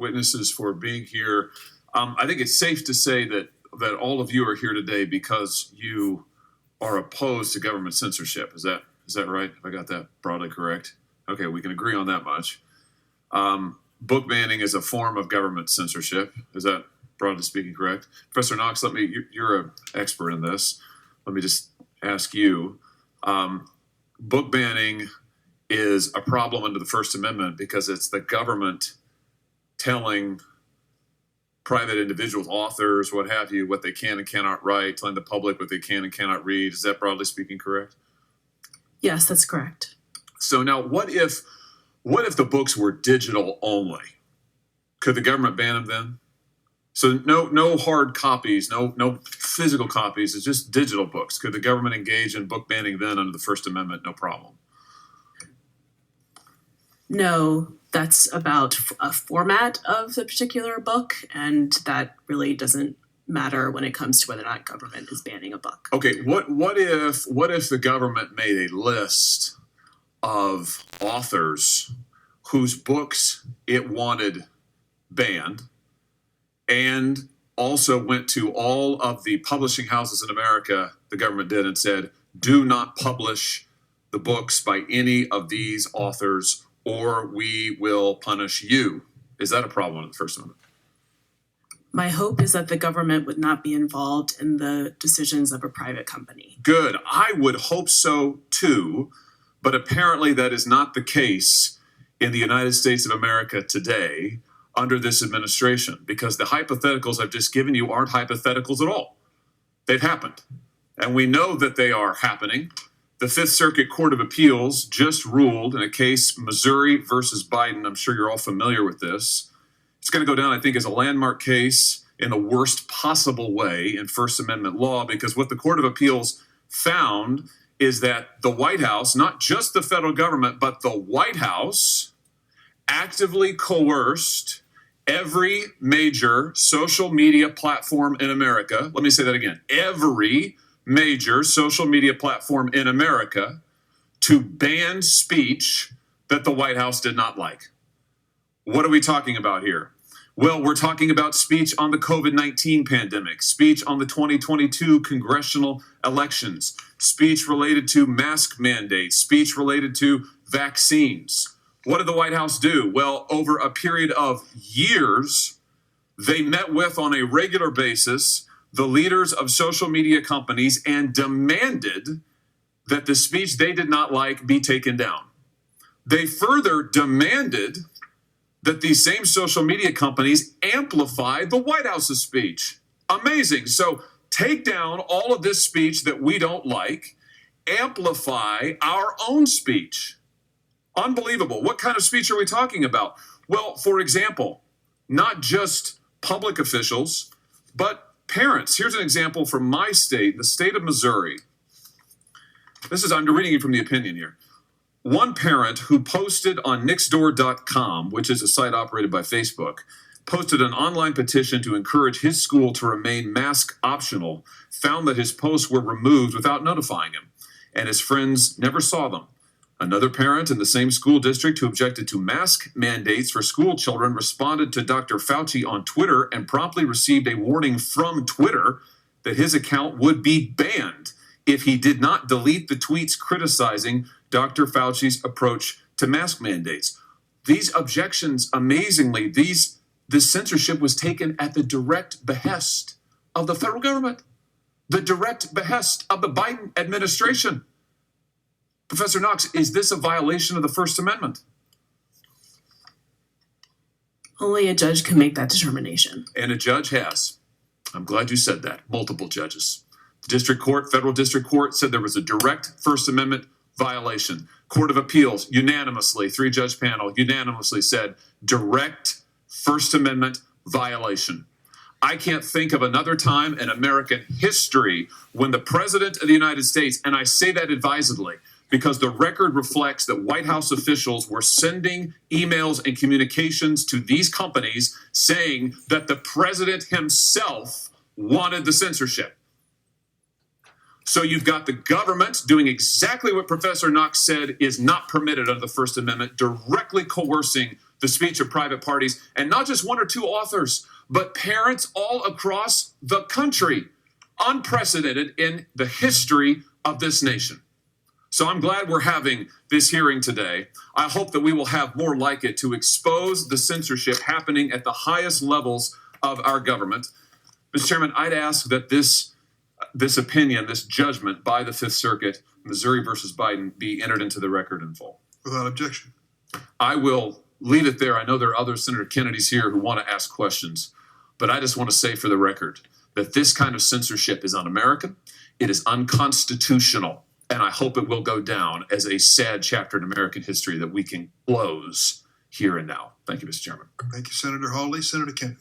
witnesses for being here. I think it's safe to say that all of you are here today because you are opposed to government censorship. Is that right? Have I got that broadly correct? Okay, we can agree on that much. Book banning is a form of government censorship. Is that, broadly speaking, correct? Professor Knox, you're an expert in this. Let me just ask you. Book banning is a problem under the First Amendment because it's the government telling private individuals, authors, what have you, what they can and cannot write, telling the public what they can and cannot read. Is that, broadly speaking, correct? Yes, that's correct. So now what if the books were digital only? Could the government ban them then? So no hard copies, no physical copies, it's just digital books. Could the government engage in book banning then under the First Amendment? No problem. No, that's about a format of the particular book, and that really doesn't matter when it comes to whether or not government is banning a book. Okay, what if the government made a list of authors whose books it wanted banned, and also went to all of the publishing houses in America, the government did, and said, do not publish the books by any of these authors or we will punish you? Is that a problem in the First Amendment? My hope is that the government would not be involved in the decisions of a private company. Good. I would hope so too, but apparently that is not the case in the United States of America today under this administration, because the hypotheticals I've just given you aren't hypotheticals at all. They've happened, and we know that they are happening. The Fifth Circuit Court of Appeals just ruled in a case, Missouri versus Biden. I'm sure you're all familiar with this. It's going to go down, I think, as a landmark case in the worst possible way in First Amendment law, because what the Court of Appeals found is that the White House, not just the federal government, but the White House actively coerced every major social media platform in America. Let me say that again. Every major social media platform in America to ban speech that the White House did not like. What are we talking about here? Well, we're talking about speech on the COVID-19 pandemic, speech on the 2022 congressional elections, speech related to mask mandates, speech related to vaccines. What did the White House do? Well, over a period of years, they met with on a regular basis the leaders of social media companies and demanded that the speech they did not like be taken down. They further demanded that these same social media companies amplify the White House's speech. Amazing. So take down all of this speech that we don't like, amplify our own speech. Unbelievable. What kind of speech are we talking about? Well, for example, not just public officials, but parents. Here's an example from my state, the state of Missouri. I'm reading it from the opinion here. One parent who posted on Nixdoor.com, which is a site operated by Facebook, posted an online petition to encourage his school to remain mask optional, found that his posts were removed without notifying him, and his friends never saw them. Another parent in the same school district who objected to mask mandates for school children responded to Dr. Fauci on Twitter and promptly received a warning from Twitter that his account would be banned if he did not delete the tweets criticizing Dr. Fauci's approach to mask mandates. These objections, amazingly, this censorship was taken at the direct behest of the federal government, the direct behest of the Biden administration. Professor Knox, is this a violation of the First Amendment? Only a judge can make that determination. And a judge has. I'm glad you said that. Multiple judges. The district court, federal district court, said there was a direct First Amendment violation. Court of Appeals, unanimously, 3-judge panel, unanimously said direct First Amendment violation. I can't think of another time in American history when the President of the United States, and I say that advisedly, because the record reflects that White House officials were sending emails and communications to these companies saying that the president himself wanted the censorship. So you've got the government doing exactly what Professor Knox said is not permitted under the First Amendment, directly coercing the speech of private parties, and not just one or two authors, but parents all across the country. Unprecedented in the history of this nation. So I'm glad we're having this hearing today. I hope that we will have more like it to expose the censorship happening at the highest levels of our government. Mr. Chairman, I'd ask that this opinion, this judgment by the Fifth Circuit, Missouri versus Biden, be entered into the record in full. Without objection. I will leave it there. I know there are other Senator Kennedys here who want to ask questions, but I just want to say for the record that this kind of censorship is un-American, it is unconstitutional, and I hope it will go down as a sad chapter in American history that we can close here and now. Thank you, Mr. Chairman. Thank you, Senator Hawley. Senator Kennedy.